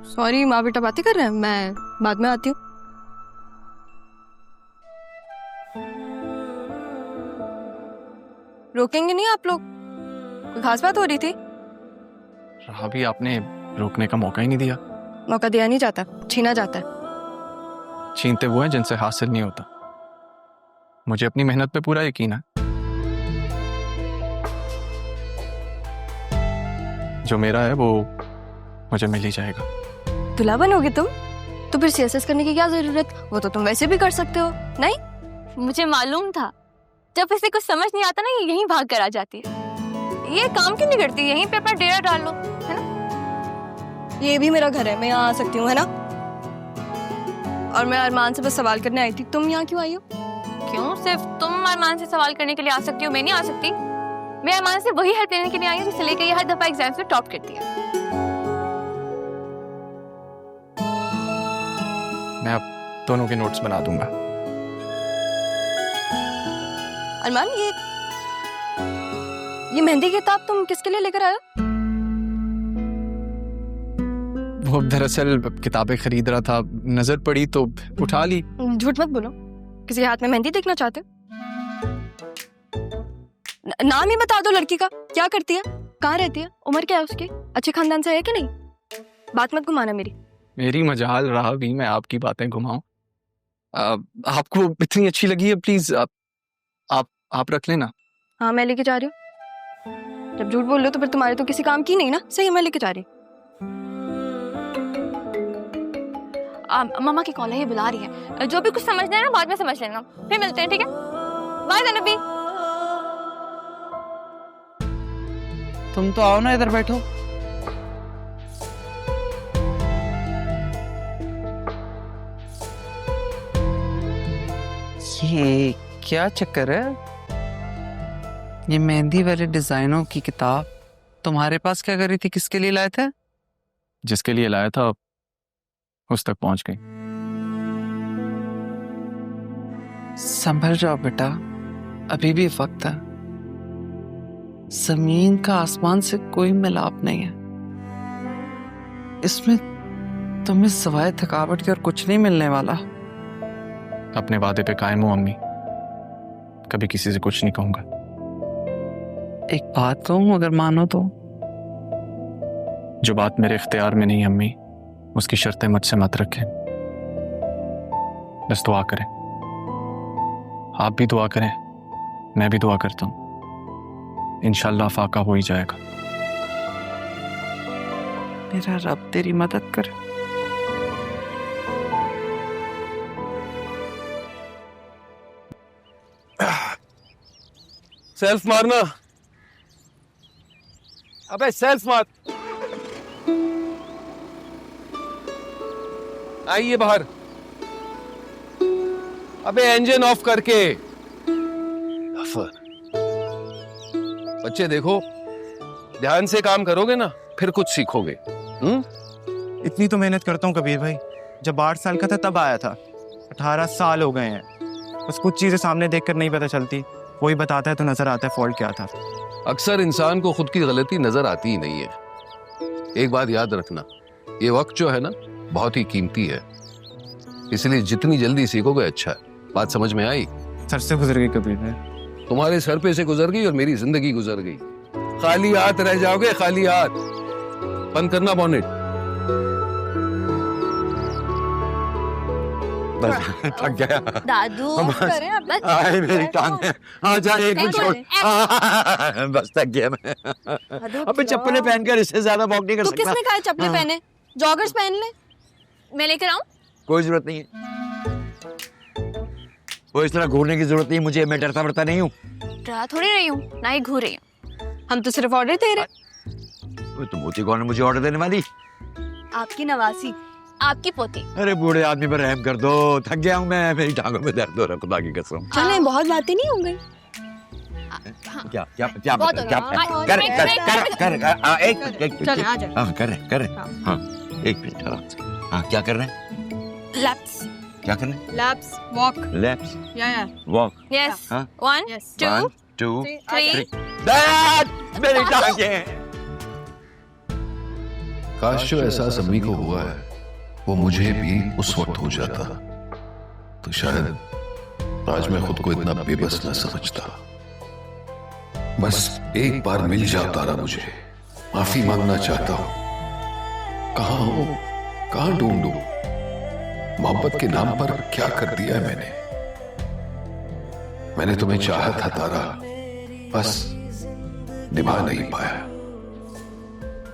Sorry, माँ बेटा बातें कर रहे हैं, मैं बाद में आती हूँ। रोकेंगे नहीं आप लोग? कोई खास बात हो रही थी? अभी आपने रोकने का मौका ही नहीं दिया। मौका दिया नहीं जाता, छीना जाता है। छीनते वो हैं जिनसे हासिल नहीं होता। मुझे अपनी मेहनत पे पूरा यकीन है। जो मेरा है वो मुझे मिल ही जाएगा। दूल्हा बनोगे तुम? तो फिर सीएसएस करने की क्या जरूरत? वो तो तुम वैसे भी कर सकते हो, नहीं? मुझे मालूम था जब इसे कुछ समझ नहीं आता ना, ये यहीं भाग कर आ जाती है। ये काम क्यों नहीं करती? यहीं पे अपना डेरा डाल लो, है ना? ये भी मेरा घर है, मैं यहाँ आ सकती हूँ, है ना? और मैं अरमान से बस सवाल करने आई थी, तुम यहाँ क्यों आई हो? क्यों सिर्फ तुम अरमान से सवाल करने के लिए आ सकती हो, मैं नहीं आ सकती? मैं अरमान से वही हेल्प लेने के लिए आई हूँ जिससे लेके ये हर दफा एग्जाम्स में टॉप करती है। मैं अब दोनों के नोट्स बना दूंगा। अरमान, ये मेहंदी की किताब तुम किसके लिए लेकर आए हो? वो दरअसल किताबें खरीद रहा था, नजर पड़ी तो उठा ली। झूठ मत बोलो, किसी के हाथ में मेहंदी देखना चाहते हो? नाम ही बता दो लड़की का, क्या करती है, कहाँ रहती है, उम्र क्या है उसकी, अच्छे खानदान से है कि नहीं? बात मत घुमाना मेरी। मेरी मजाल रहा भी मैं आपकी बातें घुमाऊं। आपको इतनी अच्छी लगी है, प्लीज आप रख लेना। हाँ, मैं लेके जा रही हूँ। जब झूठ बोल रहे हो तो फिर तुम्हारे तो किसी काम की नहीं ना। सही, मैं लेके जा रही हूँ। मम्मा की कॉल है, ये बुला रही है। जो भी कुछ समझना है ना बाद में समझ लेना, फिर मिलते हैं, ठीक है? बाय ज़ैनबी। तुम तो आओ ना, इधर बैठो। ये क्या चक्कर है? ये मेहंदी वाले डिजाइनों की किताब तुम्हारे पास क्या कर रही थी? किसके लिए लाए थे? जिसके लिए लाया था उस तक पहुंच गई। संभल जाओ बेटा, अभी भी वक्त है। जमीन का आसमान से कोई मिलाप नहीं है। इसमें तुम्हें सिवाय थकावट के और कुछ नहीं मिलने वाला। अपने वादे पे कायम हूं अम्मी, कभी किसी से कुछ नहीं कहूंगा। एक बात कहूं, अगर मानो तो? जो बात मेरे इख्तियार में नहीं अम्मी, उसकी शर्तें मुझसे मत रखें। बस दुआ करें, आप भी दुआ करें, मैं भी दुआ करता हूं। इंशाल्लाह फाका हो ही जाएगा। मेरा रब तेरी मदद करे। सेल्फ मारना। अबे सेल्फ मार। आइए बाहर। अबे इंजन ऑफ करके। बच्चे देखो, ध्यान से काम करोगे ना फिर कुछ सीखोगे। इतनी तो मेहनत करता हूँ कबीर भाई। जब 8 साल का था तब आया था, 18 साल हो गए हैं। बस कुछ चीजें सामने देखकर नहीं पता चलती, कोई बताता है तो नजर आता है फॉल्ट क्या था। अक्सर इंसान को खुद की गलती नजर आती ही नहीं है। एक बात याद रखना, ये वक्त जो है ना बहुत ही कीमती है, इसलिए जितनी जल्दी सीखोगे अच्छा है। बात समझ में आई? सर से गुजर गई कबीर भाई। तुम्हारे सर पे से गुजर गई और मेरी जिंदगी गुजर गई। खाली हाथ रह जाओगे, खाली हाथ। बंद करना बॉनेट। बस थक गया दादू बस। आए मेरी टांग। हाँ जा, एक मिनट छोड़। बस थक गया मैं। अबे चप्पलें पहनकर इससे ज्यादा वॉक नहीं कर तो सकता। किसने कहा चप्पलें पहने? जॉगर्स पहन ले। मैं लेकर आऊं? कोई जरूरत नहीं है, वो इस तरह घूरने की जरूरत नहीं। मुझे, मैं डरता बढ़ता नहीं हूँ। डरा थोड़ी रही हूँ, ना ही घूर रही हूँ। हम तो सिर्फ ऑर्डर दे रहे। तुम होती कौन है मुझे ऑर्डर देने वाली? आपकी नवासी, आपकी पोती। अरे बूढ़े आदमी पर रहम कर दो, थक गया हूँ मैं। मेरी टांगों में दर्द हो रहा है, खुदा की कसम। चले, बहुत बातें नहीं हो गई। क्या क्या क्या बहुत हो क्या गया। कर कर कर कर एक चले, आ जाओ। हाँ कर हाँ एक मिनट आराम से। हाँ क्या कर रहे हैं? लैप्स, क्या कर रहे हैं? लैप्स, वॉक, लेफ्ट या वॉक। यस, हाँ? 1 यस, 2 1 2 3। दैट मेरी टांगें। काश जो एहसास अम्मी को हुआ है वो मुझे भी उस वक्त हो जाता तो शायद आज मैं खुद को इतना बेबस न समझता। बस एक बार मिल जा तारा, मुझे माफी मांगना चाहता हूं। कहां हो, कहां ढूंढूं? मोहब्बत के नाम पर क्या कर दिया है मैंने तुम्हें चाहा था तारा, बस निभा नहीं पाया।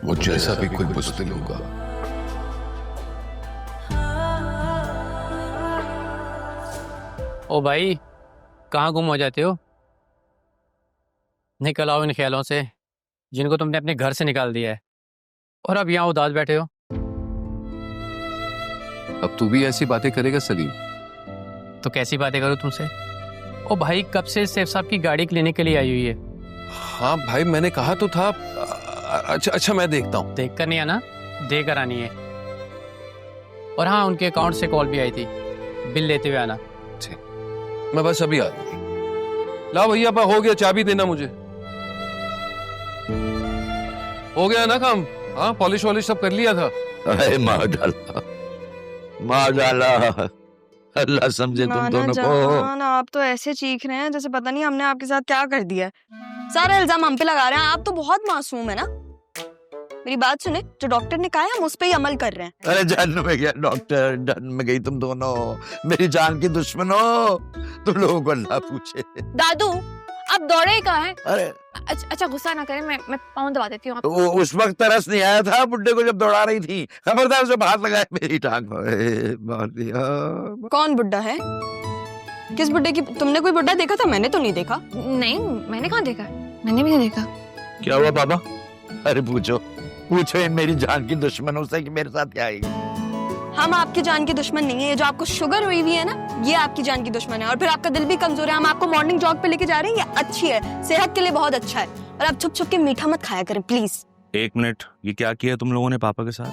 मुझ जैसा भी कोई बुज़दिल होगा। ओ भाई, कहाँ गुम हो जाते हो? निकल आओ इन ख्यालों से जिनको तुमने अपने घर से निकाल दिया है, और अब यहाँ उदास बैठे हो। अब तू भी ऐसी बातें करेगा सलीम? तो कैसी बातें करूँ तुमसे? ओ भाई, कब से सैफ साहब की गाड़ी लेने के लिए आई हुई है। हाँ भाई, मैंने कहा तो था। अच्छा मैं देखता हूँ। देख कर नहीं आना, दे कर आनी है। और हाँ, उनके अकाउंट से कॉल भी आई थी, बिल लेते हुए आना। मैं बस अभी आ लाओ भैया, हो गया, चाबी देना मुझे। हो गया ना काम? हाँ, पॉलिश वॉलिश सब कर लिया था। अरे मार डाला अल्लाह समझे तुम दोनों को। आप तो ऐसे चीख रहे हैं जैसे पता नहीं हमने आपके साथ क्या कर दिया है। सारा इल्जाम हम पे लगा रहे हैं। आप तो बहुत मासूम है ना। मेरी बात सुने, जो डॉक्टर ने कहा है हम उस पे ही अमल कर रहे हैं। अरे जन्म में गया डॉक्टर, जन्म में गई तुम दोनों, मेरी जान की दुश्मन हो। तुम लोगों को अल्लाह पूछे। दादू, आप दौड़े कहाँ हैं? अरे अच्छा गुस्सा ना करें, मैं पाँव दबा देती हूँ। वो उस वक्त तरस नहीं आया था बुड्ढे को जब दौड़ा रही थी। खबरदार उसे हाथ लगाए मेरी टांग मार दिया। कौन बुड्ढा है? किस बुड्ढे की? तुमने कोई बुड्ढा देखा था? मैंने तो नहीं देखा। नहीं, मैंने कहाँ देखा, मैंने भी नहीं देखा। क्या हुआ बाबा? अरे पूछो इन मेरी जान की दुश्मनों से कि मेरे साथ क्या आएगी। हम आपकी जान की दुश्मन नहीं है। ये जो आपको शुगर हुई हुई है ना, ये आपकी जान की दुश्मन है। और फिर आपका दिल भी कमजोर है। हम आपको मॉर्निंग जॉग पे लेके जा रहे हैं, ये अच्छी है, सेहत के लिए बहुत अच्छा है। और आप छुप छुप के मीठा मत खाया करें प्लीज। एक मिनट, ये क्या किया तुम लोगों ने पापा के साथ?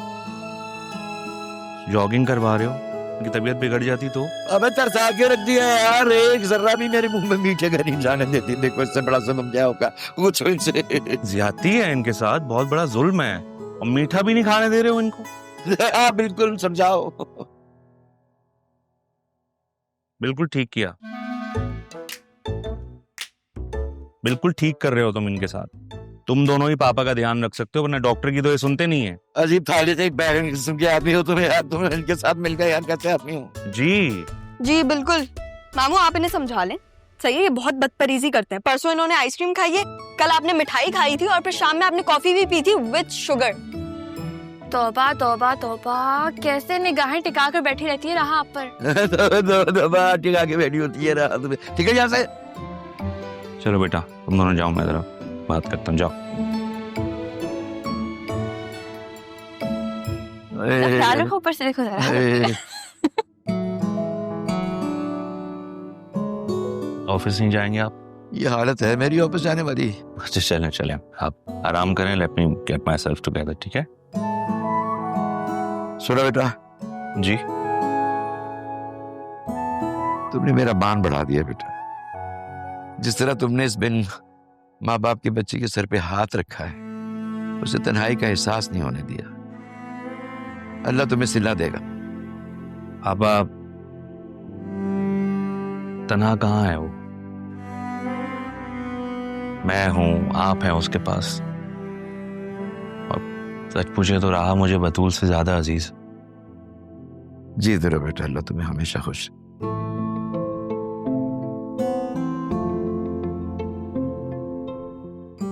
जॉगिंग करवा रहे हो? उनकी तबीयत बिगड़ जाती तो? अबे तरसा के रख दिया यार, एक जर्रा भी मेरे मुंह में मीठे का नहीं जाने देती। देखो इससे बड़ा जुल्म क्या होगा, पूछो इनसे। ज्यादती है इनके साथ, बहुत बड़ा जुल्म है। और मीठा भी नहीं खाने दे रहे हो इनको। हाँ बिल्कुल, समझाओ। बिल्कुल ठीक किया, बिल्कुल ठीक कर रहे हो तुम इनके साथ। तुम दोनों ही पापा का ध्यान रख सकते हो, वरना डॉक्टर की तो ये सुनते नहीं है। अजीब थाली से बैगन किस्म के आदमी हो तुम यार। तुम इनके साथ मिल गए यार, कैसे आदमी हो? जी बिल्कुल। मामू आप इन्हें समझा लें। सही है, ये बहुत बदतमीजी करते हैं। परसों इन्होंने आइसक्रीम खाई है, कल आपने मिठाई खाई थी, और फिर शाम में आपने कॉफी भी पी थी विद शुगर। तौबा तौबा तौबा, कैसे निगाहें टिका कर बैठी रहती है राह आप पर। दबा टिका के बैठी होती है राह तुम्हें। ठीक है यहाँ से चलो बेटा, तुम दोनों जाओ, मैं जरा बात करता हूँ। जाओ। ख्याल रखो, ऊपर से देखो जरा। ऑफिस नहीं जाएंगे आप? ये हालत है मेरी ऑफिस जाने वाली। अच्छा चलें, आप आराम करें। Let me get my self together, ठीक है? सुनो बेटा जी। तुमने मेरा मान बढ़ा दिया बेटा। जिस तरह तुमने इस बिन माँ बाप के बच्चे के सर पे हाथ रखा है, उसे तन्हाई का एहसास नहीं होने दिया। अल्लाह तुम्हें सिला देगा। पापा, तन्हा कहाँ है वो? मैं हूं, आप हैं उसके पास। और सच पूछे तो रहा मुझे बतूल से ज्यादा अजीज। जी जरा बेटा, अल्लाह तुम्हें हमेशा खुश।